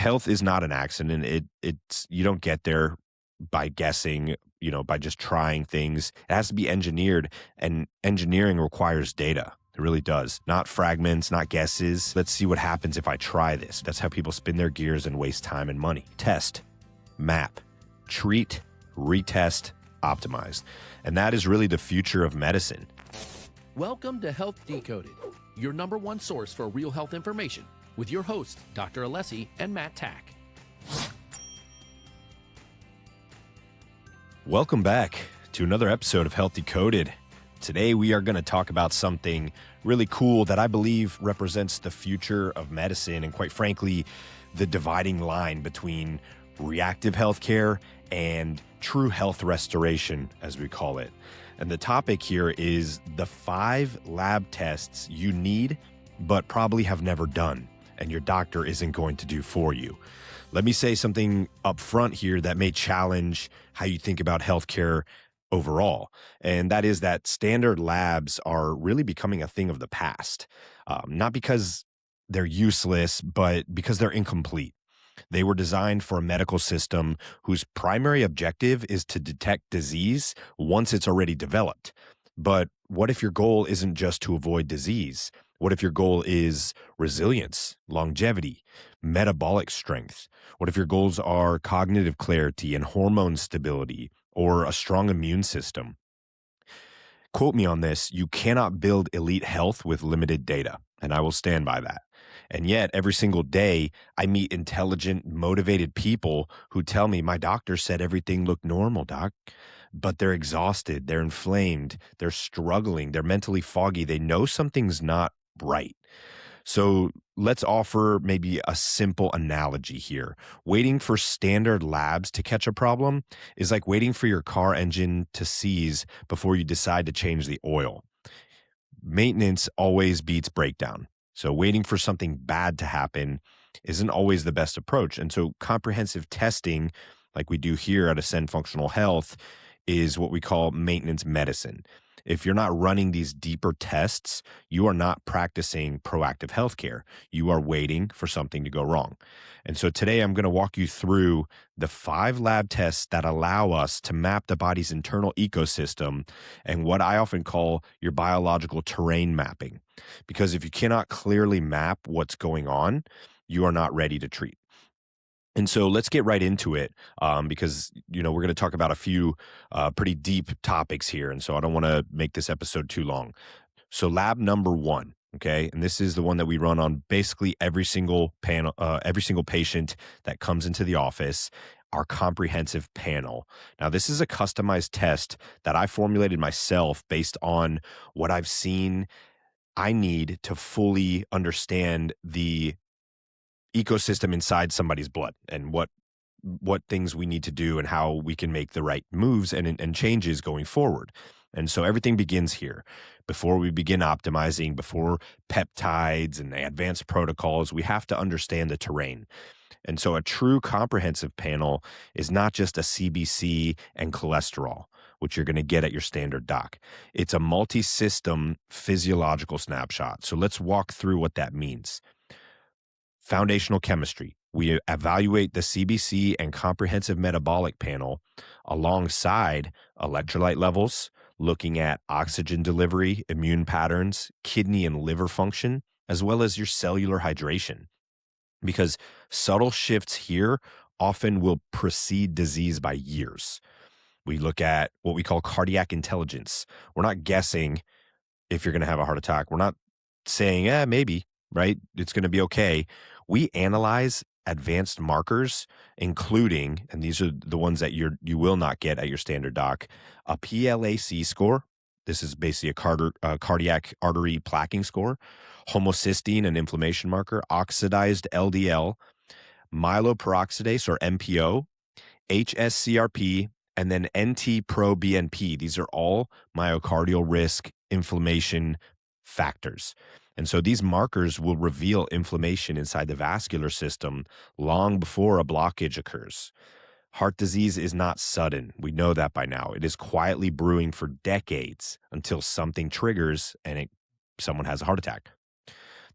health is not an accident. It's you don't get there by guessing, by just trying things. It has to be engineered, and engineering requires data. It really does. Not fragments, not guesses. Let's see what happens if I try this. That's how people spin their gears and waste time and money. Test, map, treat, retest, optimize. And that is really the future of medicine. Welcome to Health Decoded, your number one source for real health information, with your hosts, Dr. Alessi and Matt Tack. Welcome back to another episode of Health Decoded. Today we are going to talk about something really cool that I believe represents the future of medicine and, quite frankly, the dividing line between reactive healthcare and true health restoration, as we call it. And the topic here is the 5 lab tests you need but probably have never done and your doctor isn't going to do for you. Let me say something up front here that may challenge how you think about healthcare overall, and that is that standard labs are really becoming a thing of the past, not because they're useless, but because they're incomplete. They were designed for a medical system whose primary objective is to detect disease once it's already developed. But what if your goal isn't just to avoid disease? What if your goal is resilience, longevity, metabolic strength? What if your goals are cognitive clarity and hormone stability or a strong immune system? Quote me on this: you cannot build elite health with limited data, and I will stand by that. And yet, every single day, I meet intelligent, motivated people who tell me, my doctor said everything looked normal, doc. But they're exhausted, they're inflamed, they're struggling, they're mentally foggy. They know something's not right. So let's offer maybe a simple analogy here. Waiting for standard labs to catch a problem is like waiting for your car engine to seize before you decide to change the oil. Maintenance always beats breakdown. So waiting for something bad to happen isn't always the best approach. And so comprehensive testing, like we do here at Ascend Functional Health, is what we call maintenance medicine. If you're not running these deeper tests, you are not practicing proactive healthcare. You are waiting for something to go wrong. And so today I'm going to walk you through the 5 lab tests that allow us to map the body's internal ecosystem and what I often call your biological terrain mapping. Because if you cannot clearly map what's going on, you are not ready to treat. And so let's get right into it, because, we're going to talk about a few pretty deep topics here. And so I don't want to make this episode too long. So lab number 1, okay, and this is the one that we run on basically every single patient that comes into the office, our comprehensive panel. Now, this is a customized test that I formulated myself based on what I've seen I need to fully understand the ecosystem inside somebody's blood and what things we need to do and how we can make the right moves and changes going forward. And so everything begins here. Before we begin optimizing, before peptides and advanced protocols, we have to understand the terrain. And so a true comprehensive panel is not just a CBC and cholesterol, which you're going to get at your standard doc. It's a multi-system physiological snapshot. So let's walk through what that means. Foundational chemistry. We evaluate the CBC and comprehensive metabolic panel alongside electrolyte levels, looking at oxygen delivery, immune patterns, kidney and liver function, as well as your cellular hydration. Because subtle shifts here often will precede disease by years. We look at what we call cardiac intelligence. We're not guessing if you're going to have a heart attack. We're not saying, maybe, right? It's going to be okay. We analyze advanced markers, including, and these are the ones that you will not get at your standard doc, a PLAC score. This is basically a cardiac artery plaquing score, homocysteine, an inflammation marker, oxidized LDL, myeloperoxidase or MPO, HSCRP, and then NT-proBNP. These are all myocardial risk inflammation factors. And so these markers will reveal inflammation inside the vascular system long before a blockage occurs. Heart disease is not sudden. We know that by now. It is quietly brewing for decades until something triggers and someone has a heart attack.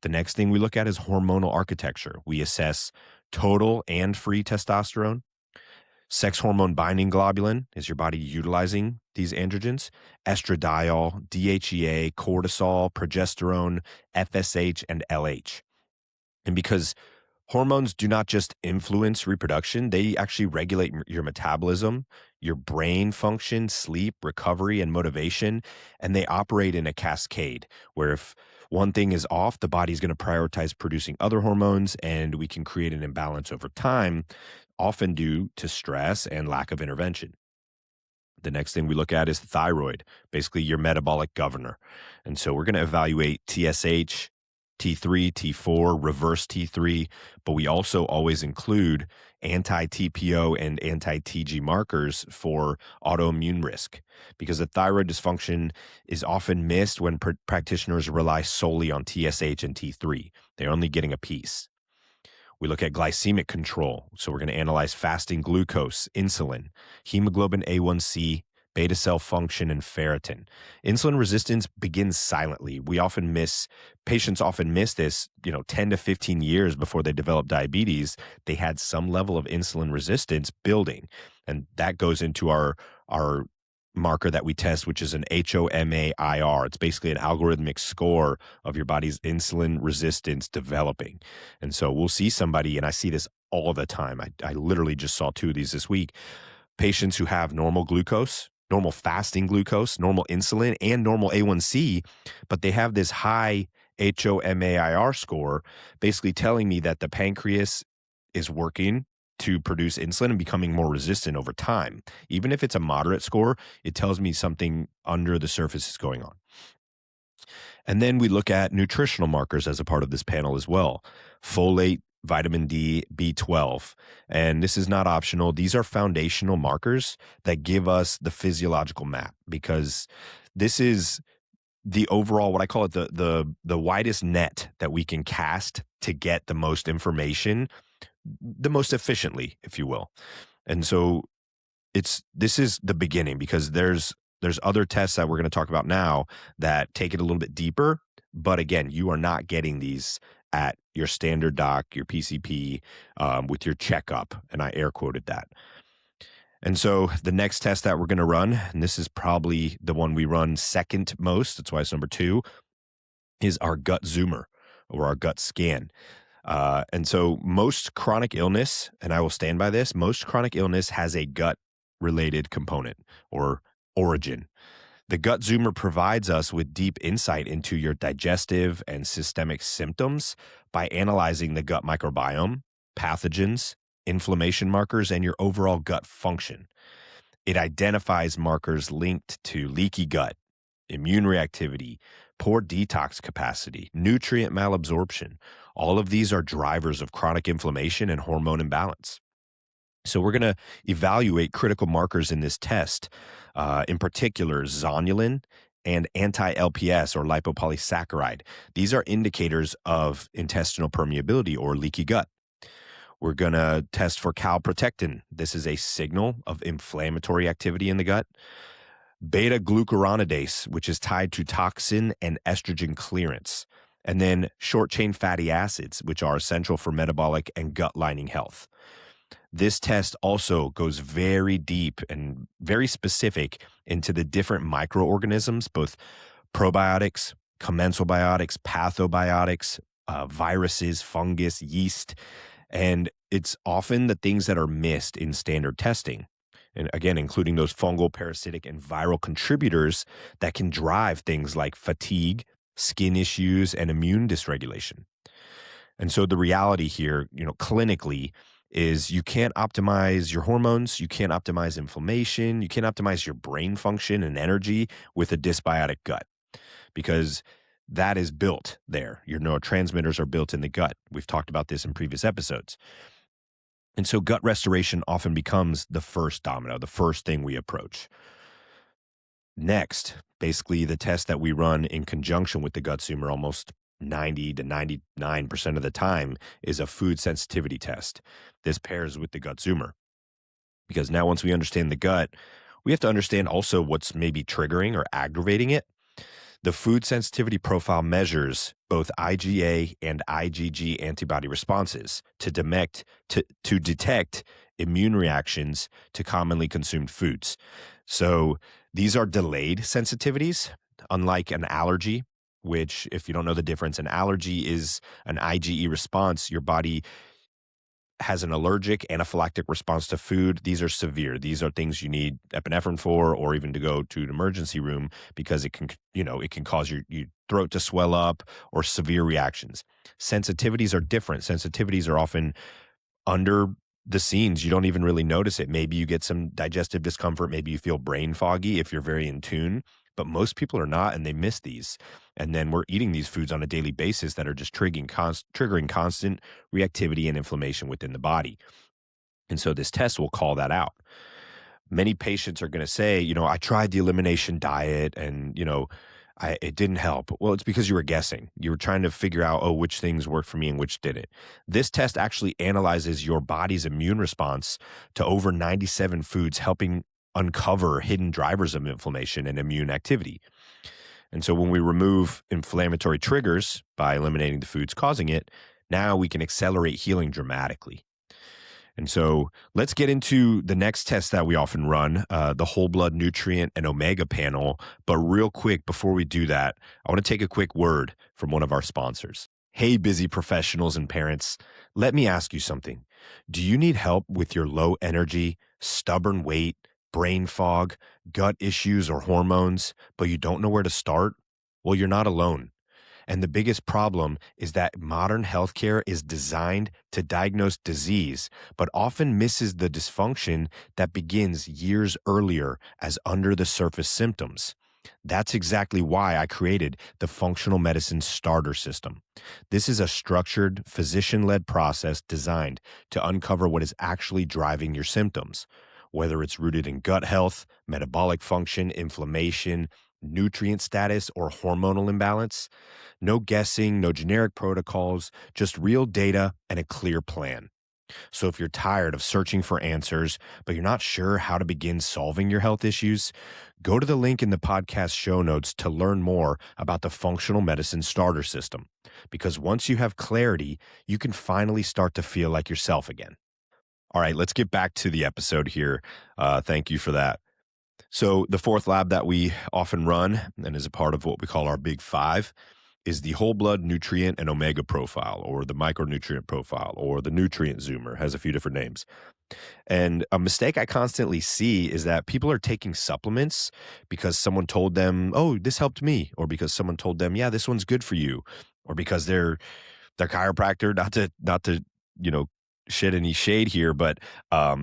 The next thing we look at is hormonal architecture. We assess total and free testosterone. Sex hormone binding globulin is your body utilizing these androgens. Estradiol, DHEA, cortisol, progesterone, FSH, and LH. And because hormones do not just influence reproduction, they actually regulate your metabolism, your brain function, sleep, recovery, and motivation. And they operate in a cascade where if one thing is off, the body's going to prioritize producing other hormones, and we can create an imbalance over time, often due to stress and lack of intervention. The next thing we look at is the thyroid, basically your metabolic governor. And so we're going to evaluate TSH, T3, T4, reverse T3, but we also always include anti-TPO and anti-TG markers for autoimmune risk, because the thyroid dysfunction is often missed when practitioners rely solely on TSH and T3. They're only getting a piece. We look at glycemic control. So we're going to analyze fasting glucose, insulin, hemoglobin A1C, beta cell function, and ferritin. Insulin resistance begins silently. Patients often miss this, 10 to 15 years before they develop diabetes. They had some level of insulin resistance building. And that goes into our marker that we test, which is an HOMA-IR. It's basically an algorithmic score of your body's insulin resistance developing. And so we'll see somebody, and I see this all the time. I literally just saw 2 of these this week. Patients who have normal glucose, normal fasting glucose, normal insulin, and normal A1C, but they have this high HOMA-IR score, basically telling me that the pancreas is working to produce insulin and becoming more resistant over time. Even if it's a moderate score, it tells me something under the surface is going on. And then we look at nutritional markers as a part of this panel as well. Folate, vitamin D, B12. And this is not optional. These are foundational markers that give us the physiological map, because this is the overall, what I call it, the widest net that we can cast to get the most information the most efficiently, if you will. And so this is the beginning, because there's other tests that we're going to talk about now that take it a little bit deeper. But again, you are not getting these at your standard doc, your PCP, with your checkup. And I air quoted that. And so the next test that we're going to run, and this is probably the one we run second most, that's why it's number 2, is our gut zoomer, or our gut scan. And so most chronic illness, and I will stand by this, most chronic illness has a gut-related component or origin. The gut zoomer provides us with deep insight into your digestive and systemic symptoms by analyzing the gut microbiome, pathogens, inflammation markers, and your overall gut function. It identifies markers linked to leaky gut, immune reactivity, poor detox capacity, nutrient malabsorption. All of these are drivers of chronic inflammation and hormone imbalance. So we're going to evaluate critical markers in this test, in particular zonulin and anti-LPS, or lipopolysaccharide. These are indicators of intestinal permeability or leaky gut. We're going to test for calprotectin. This is a signal of inflammatory activity in the gut. Beta-glucuronidase, which is tied to toxin and estrogen clearance. And then short-chain fatty acids, which are essential for metabolic and gut lining health. This test also goes very deep and very specific into the different microorganisms, both probiotics, commensal biotics, pathobiotics, viruses, fungus, yeast. And it's often the things that are missed in standard testing. And again, including those fungal, parasitic, and viral contributors that can drive things like fatigue, skin issues, and immune dysregulation. And so the reality here, clinically, is you can't optimize your hormones, you can't optimize inflammation, you can't optimize your brain function and energy with a dysbiotic gut, because that is built there. Your neurotransmitters are built in the gut. We've talked about this in previous episodes. And so gut restoration often becomes the first domino, the first thing we approach. Next, basically the test that we run in conjunction with the gut zoomer almost 90 to 99% of the time is a food sensitivity test. This pairs with the gut zoomer, because now once we understand the gut, we have to understand also what's maybe triggering or aggravating it. The food sensitivity profile measures both IgA and IgG antibody responses to detect immune reactions to commonly consumed foods. So these are delayed sensitivities, unlike an allergy, which, if you don't know the difference, an allergy is an IgE response. Your body has an allergic anaphylactic response to food. These are severe. These are things you need epinephrine for, or even to go to an emergency room, because it can, it can cause your throat to swell up or severe reactions. Sensitivities are different. Sensitivities are often under the scenes. You don't even really notice it. Maybe you get some digestive discomfort. Maybe you feel brain foggy if you're very in tune, but most people are not, and they miss these. And then we're eating these foods on a daily basis that are just triggering constant reactivity and inflammation within the body. And so this test will call that out. Many patients are going to say, I tried the elimination diet and, it didn't help. Well, it's because you were guessing. You were trying to figure out, which things worked for me and which didn't. This test actually analyzes your body's immune response to over 97 foods, helping uncover hidden drivers of inflammation and immune activity. And so when we remove inflammatory triggers by eliminating the foods causing it, now we can accelerate healing dramatically. And so let's get into the next test that we often run, the whole blood nutrient and omega panel. But real quick, before we do that, I want to take a quick word from one of our sponsors. Hey, busy professionals and parents, let me ask you something. Do you need help with your low energy, stubborn weight, brain fog, gut issues, or hormones, but you don't know where to start? Well, you're not alone. And the biggest problem is that modern healthcare is designed to diagnose disease, but often misses the dysfunction that begins years earlier as under the surface symptoms. That's exactly why I created the Functional Medicine Starter System. This is a structured, physician-led process designed to uncover what is actually driving your symptoms, whether it's rooted in gut health, metabolic function, inflammation, nutrient status, or hormonal imbalance. No guessing, no generic protocols, just real data and a clear plan. So if you're tired of searching for answers, but you're not sure how to begin solving your health issues, go to the link in the podcast show notes to learn more about the Functional Medicine Starter System. Because once you have clarity, you can finally start to feel like yourself again. All right, let's get back to the episode here. Thank you for that. So the fourth lab that we often run, and is a part of what we call our Big Five, is the whole blood nutrient and omega profile, or the micronutrient profile, or the nutrient zoomer. Has a few different names. And a mistake I constantly see is that people are taking supplements because someone told them, oh, this helped me, or because someone told them, yeah, this one's good for you, or because their chiropractor, not to shed any shade here, but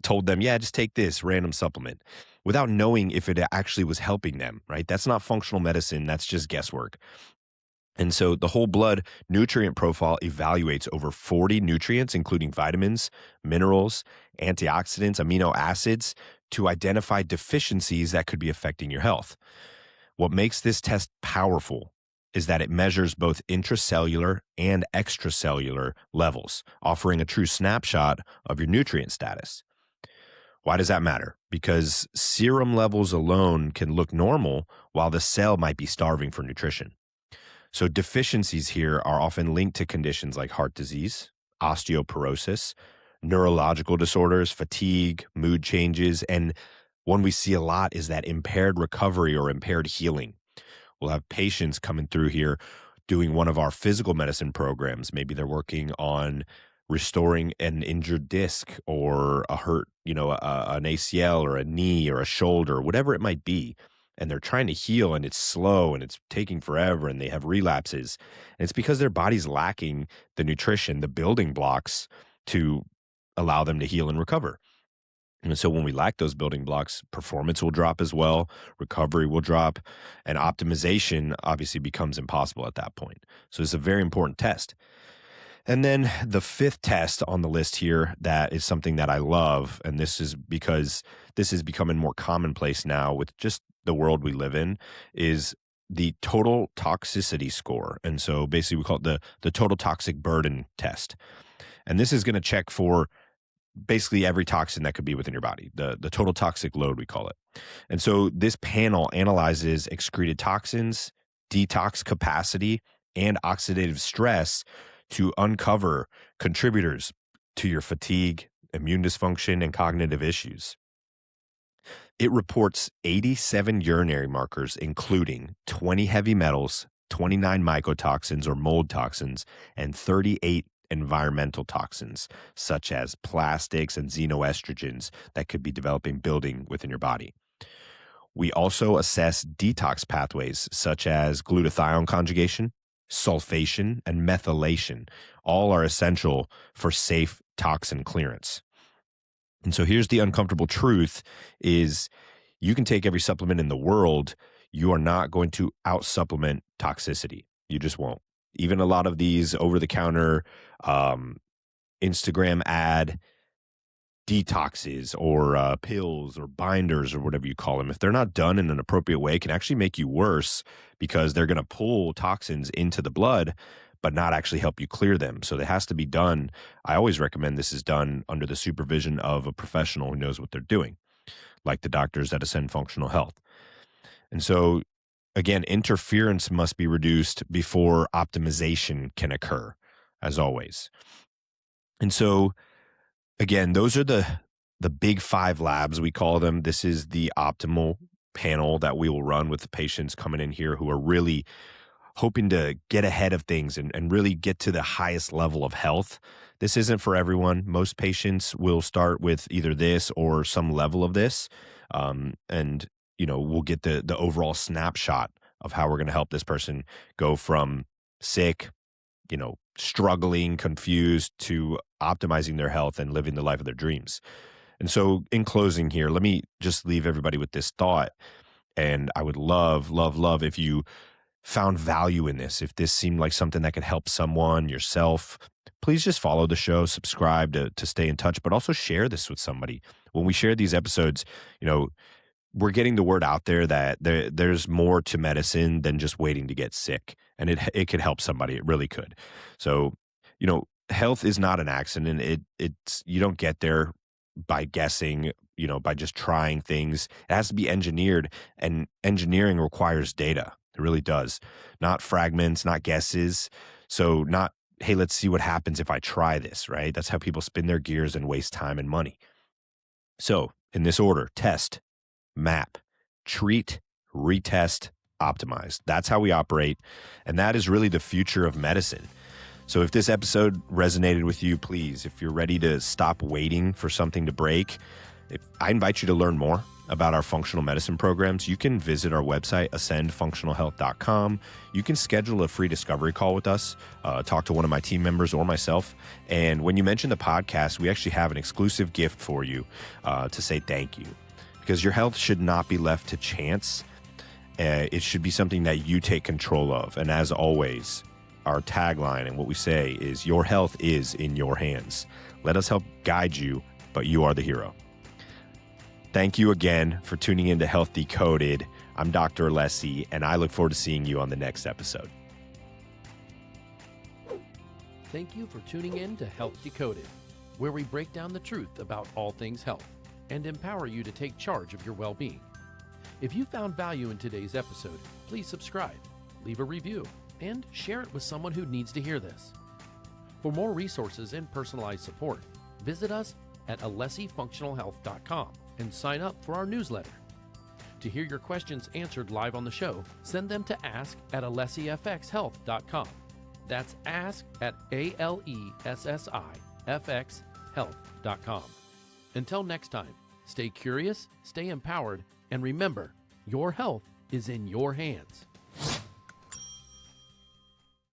told them, yeah, just take this random supplement, without knowing if it actually was helping them, right? That's not functional medicine. That's just guesswork. And so the whole blood nutrient profile evaluates over 40 nutrients, including vitamins, minerals, antioxidants, amino acids, to identify deficiencies that could be affecting your health. What makes this test powerful is that it measures both intracellular and extracellular levels, offering a true snapshot of your nutrient status. Why does that matter? Because serum levels alone can look normal while the cell might be starving for nutrition. So deficiencies here are often linked to conditions like heart disease, osteoporosis, neurological disorders, fatigue, mood changes, and one we see a lot is that impaired recovery or impaired healing. We'll have patients coming through here doing one of our physical medicine programs. Maybe they're working on restoring an injured disc or a hurt, an ACL or a knee or a shoulder, whatever it might be. And they're trying to heal, and it's slow and it's taking forever, and they have relapses. And it's because their body's lacking the nutrition, the building blocks to allow them to heal and recover. And so when we lack those building blocks, performance will drop as well, recovery will drop, and optimization obviously becomes impossible at that point. So it's a very important test. And then the fifth test on the list here that is something that I love, and this is because this is becoming more commonplace now with just the world we live in, is the total toxicity score. And so basically we call it the total toxic burden test. And this is going to check for basically every toxin that could be within your body, the total toxic load, we call it. And so this panel analyzes excreted toxins, detox capacity, and oxidative stress to uncover contributors to your fatigue, immune dysfunction, and cognitive issues. It reports 87 urinary markers, including 20 heavy metals, 29 mycotoxins or mold toxins, and 38 environmental toxins, such as plastics and xenoestrogens that could be building within your body. We also assess detox pathways such as glutathione conjugation, sulfation, and methylation. All are essential for safe toxin clearance. And so here's the uncomfortable truth is you can take every supplement in the world. You are not going to out-supplement toxicity. You just won't. Even a lot of these over-the-counter Instagram ad detoxes or pills or binders or whatever you call them, if they're not done in an appropriate way, can actually make you worse because they're going to pull toxins into the blood but not actually help you clear them. So it has to be done. I always recommend this is done under the supervision of a professional who knows what they're doing, like the doctors at Ascend Functional Health. And so, again, interference must be reduced before optimization can occur, as always. And so, again, those are the big 5 labs, we call them. This is the optimal panel that we will run with the patients coming in here who are really hoping to get ahead of things and really get to the highest level of health. This isn't for everyone. Most patients will start with either this or some level of this. And, we'll get the overall snapshot of how we're going to help this person go from sick, struggling, confused, to optimizing their health and living the life of their dreams. And so in closing here, let me just leave everybody with this thought. And I would love, love, love if you found value in this. If this seemed like something that could help someone, yourself, please just follow the show, subscribe to stay in touch, but also share this with somebody. When we share these episodes, we're getting the word out there that there's more to medicine than just waiting to get sick. And it could help somebody. It really could. So, health is not an accident. It's you don't get there by guessing, by just trying things. It has to be engineered, and engineering requires data. It really does. Not fragments, not guesses. So not, hey, let's see what happens if I try this, right? That's how people spin their gears and waste time and money. So in this order, test, map, treat, retest, optimize. That's how we operate. And that is really the future of medicine. So if this episode resonated with you, please, if you're ready to stop waiting for something to break, I invite you to learn more about our functional medicine programs. You can visit our website, ascendfunctionalhealth.com. You can schedule a free discovery call with us, talk to one of my team members or myself. And when you mention the podcast, we actually have an exclusive gift for you to say thank you. Because your health should not be left to chance. It should be something that you take control of. And as always, our tagline and what we say is, your health is in your hands. Let us help guide you, but you are the hero. Thank you again for tuning in to Health Decoded. I'm Dr. Alessi, and I look forward to seeing you on the next episode. Thank you for tuning in to Health Decoded, where we break down the truth about all things health and empower you to take charge of your well-being. If you found value in today's episode, please subscribe, leave a review, and share it with someone who needs to hear this. For more resources and personalized support, visit us at alessifunctionalhealth.com and sign up for our newsletter. To hear your questions answered live on the show, send them to ask@alessifxhealth.com. That's ask@alessifxhealth.com. Until next time, stay curious, stay empowered, and remember, your health is in your hands.